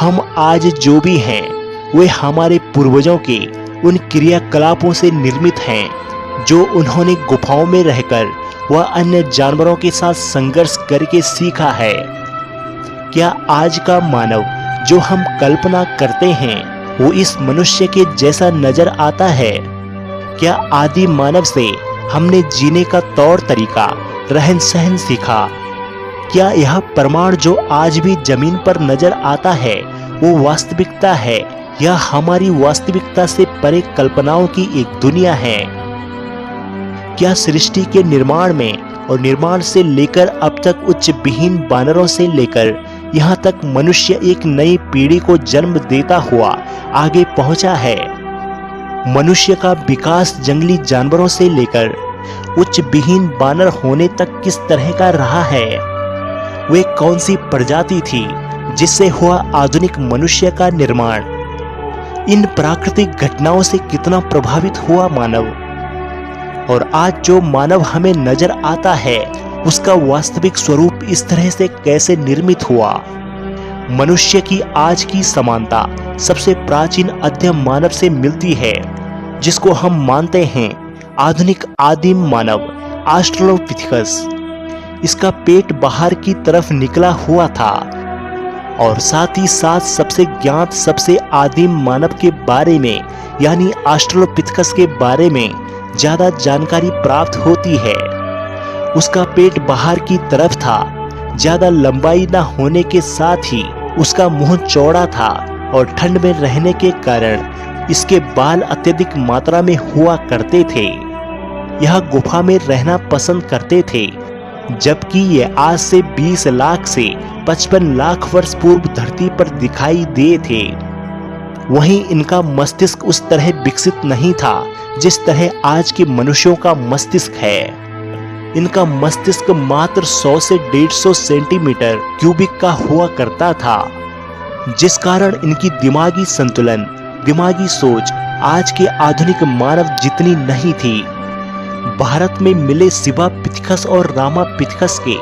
हम आज जो भी हैं वे हमारे पूर्वजों के उन क्रियाकलापों से निर्मित हैं जो उन्होंने गुफाओं में रहकर व अन्य जानवरों के साथ संघर्ष करके सीखा है। क्या आज का मानव जो हम कल्पना करते हैं वो इस मनुष्य के जैसा नजर आता है? क्या आदि मानव से हमने जीने का तौर तरीका, रहन सहन सीखा? क्या यह प्रमाण जो आज भी जमीन पर नजर आता है वो वास्तविकता है या हमारी वास्तविकता से परे कल्पनाओं की एक दुनिया है? क्या सृष्टि के निर्माण में और निर्माण से लेकर अब तक उच्च विहीन बानरों से लेकर यहाँ तक मनुष्य एक नई पीढ़ी को जन्म देता हुआ आगे पहुंचा है? मनुष्य का विकास जंगली जानवरों से लेकर उच्च विहीन बानर होने तक किस तरह का रहा है? वे कौन सी प्रजाति थी जिससे हुआ आधुनिक मनुष्य का निर्माण? इन प्राकृतिक घटनाओं से कितना प्रभावित हुआ मानव? और आज जो मानव हमें नजर आता है उसका वास्तविक स्वरूप इस तरह से कैसे निर्मित हुआ? मनुष्य की आज की समानता सबसे प्राचीन अध्यम मानव से मिलती है जिसको हम मानते हैं आधुनिक आदिम मानव ऑस्ट्रेलोपिथेकस। इसका पेट बाहर की तरफ निकला हुआ था और साथ ही साथ सबसे ज्ञात सबसे आदिम मानव के बारे में यानी ऑस्ट्रेलोपिथेकस के बारे में ज्यादा जानकारी प्राप्त होती है। उसका पेट बाहर की तरफ था, ज्यादा लंबाई न होने के साथ ही उसका मुंह चौड़ा था और ठंड में रहने के कारण इसके बाल अत्यधिक मात्रा में हुआ करते थे। यह गुफा में रहना पसंद करते थे, जबकि ये आज से 20 लाख से 55 लाख वर्ष पूर्व धरती पर दिखाई दिए थे। वहीं इनका मस्तिष्क उस तरह विकसित नहीं था जिस तरह आज के मनुष्यों का मस्तिष्क है। इनका मस्तिष्क मात्र 100 से 150 सेंटीमीटर क्यूबिक का हुआ करता था, जिस कारण इनकी दिमागी संतुलन, दिमागी सोच आज के आधुनिक मानव जितनी नहीं थी। भारत में मिले शिवापिथेकस और रामापिथेकस के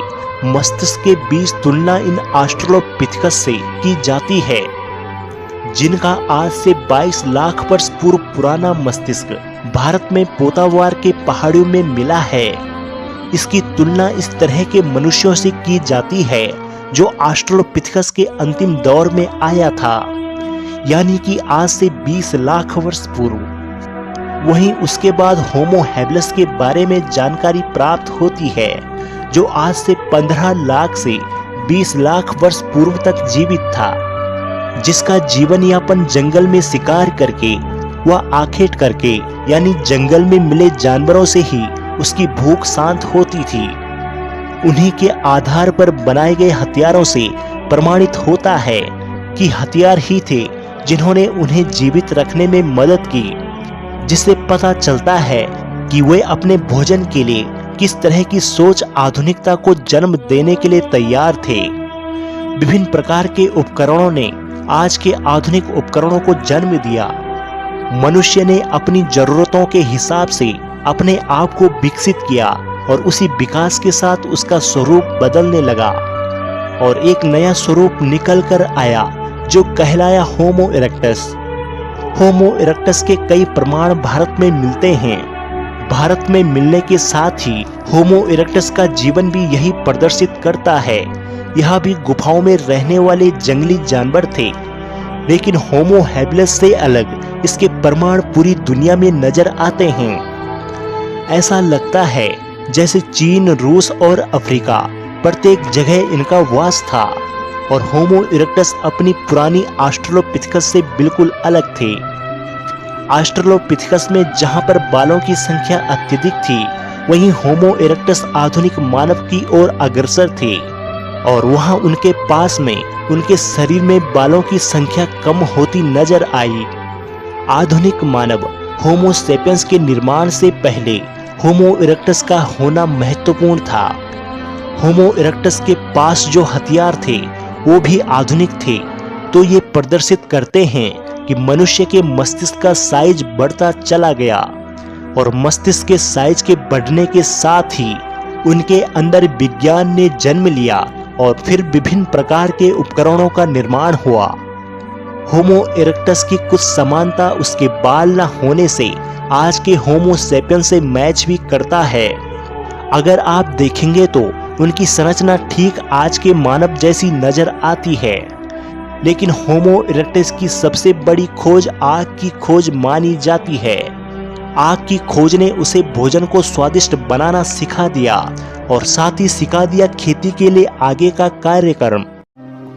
मस्तिष्क के बीच तुलना इन ऑस्ट्रेलोपिथेकस से की जाती है, जिनका आज से 22 लाख वर्ष पूर्व पुराना मस्तिष्क भारत में पोतावार के पहाड़ियों में मिला है। इसकी तुलना इस तरह के मनुष्यों से की जाती है जो ऑस्ट्रेलोपिथेकस के अंतिम दौर में आया था, यानी कि आज से 20 लाख वर्ष पूर्व। वहीं उसके बाद होमो हैबिलिस के बारे में जानकारी प्राप्त होती है जो आज से 15 लाख से 20 लाख वर्ष पूर्व तक जीवित था, जिसका जीवन यापन जंगल में शिकार करके व आखेट करके यानी जंगल में मिले जानवरों से ही उसकी भूख शांत होती थी। उन्हीं के आधार पर बनाए गए हथियारों से प्रमाणित होता है कि हथियार ही थे जिन्होंने उन्हें जीवित रखने में मदद की, जिससे पता चलता है कि वे अपने भोजन के लिए किस तरह की सोच आधुनिकता को जन्म देने के लिए तैयार थे। विभिन्न प्रकार के उपकरणों ने आज के आधुनिक उपकरणों को जन्म दिया। मनुष्य ने अपनी जरूरतों के हिसाब से अपने आप को विकसित किया और उसी विकास के साथ उसका स्वरूप बदलने लगा और एक नया स्वरूप निकल कर आया जो कहलाया होमो इरेक्टस। होमो इरेक्टस के कई प्रमाण भारत में मिलते हैं। भारत में मिलने के साथ ही होमो इरेक्टस का जीवन भी यही प्रदर्शित करता है। यह भी गुफाओं में रहने वाले जंगली जानवर थे, लेकिन होमो हैबिलिस से अलग इसके प्रमाण पूरी दुनिया में नजर आते हैं। ऐसा लगता है जैसे चीन, रूस और अफ्रीका प्रत्येक जगह इनका वास था और होमो इरेक्टस अपनी पुरानी ऑस्ट्रेलोपिथेकस से बिल्कुल अलग थे। ऑस्ट्रेलोपिथेकस में जहां पर बालों की संख्या अत्यधिक थी, वहीं होमो इरेक्टस आधुनिक मानव की ओर अग्रसर थे और वहां उनके पास में उनके शरीर में बालों की संख्या कम होती नजर आई। आधुनिक मानव होमो सेपियंस के निर्माण से पहले होमो इरेक्टस का होना महत्वपूर्ण था। होमो इरेक्टस के पास जो हथियार थे वो भी आधुनिक थे, तो ये प्रदर्शित करते हैं कि मनुष्य के मस्तिष्क का साइज बढ़ता चला गया और मस्तिष्क के साइज के बढ़ने के साथ ही उनके अंदर विज्ञान ने जन्म लिया और फिर विभिन्न प्रकार के उपकरणों का निर्माण हुआ। होमो इरेक्टस की कुछ समानता उसके बाल न होने से आज के होमो सेपियंस से मैच भी करता है। अगर आप देखेंगे तो उनकी संरचना ठीक आज के मानव जैसी नजर आती है। लेकिन होमो इरेक्टस की सबसे बड़ी खोज आग की खोज मानी जाती है। आग की खोज ने उसे भोजन को स्वादिष्ट बनाना सिखा दिया और साथ ही सिखा दिया खेती के लिए आगे का कार्यक्रम।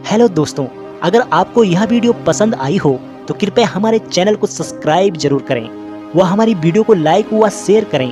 हेलो दोस्तों, अगर आपको यह वीडियो पसंद आई हो तो कृपया हमारे चैनल को सब्सक्राइब जरूर करें व हमारी वीडियो को लाइक व शेयर करें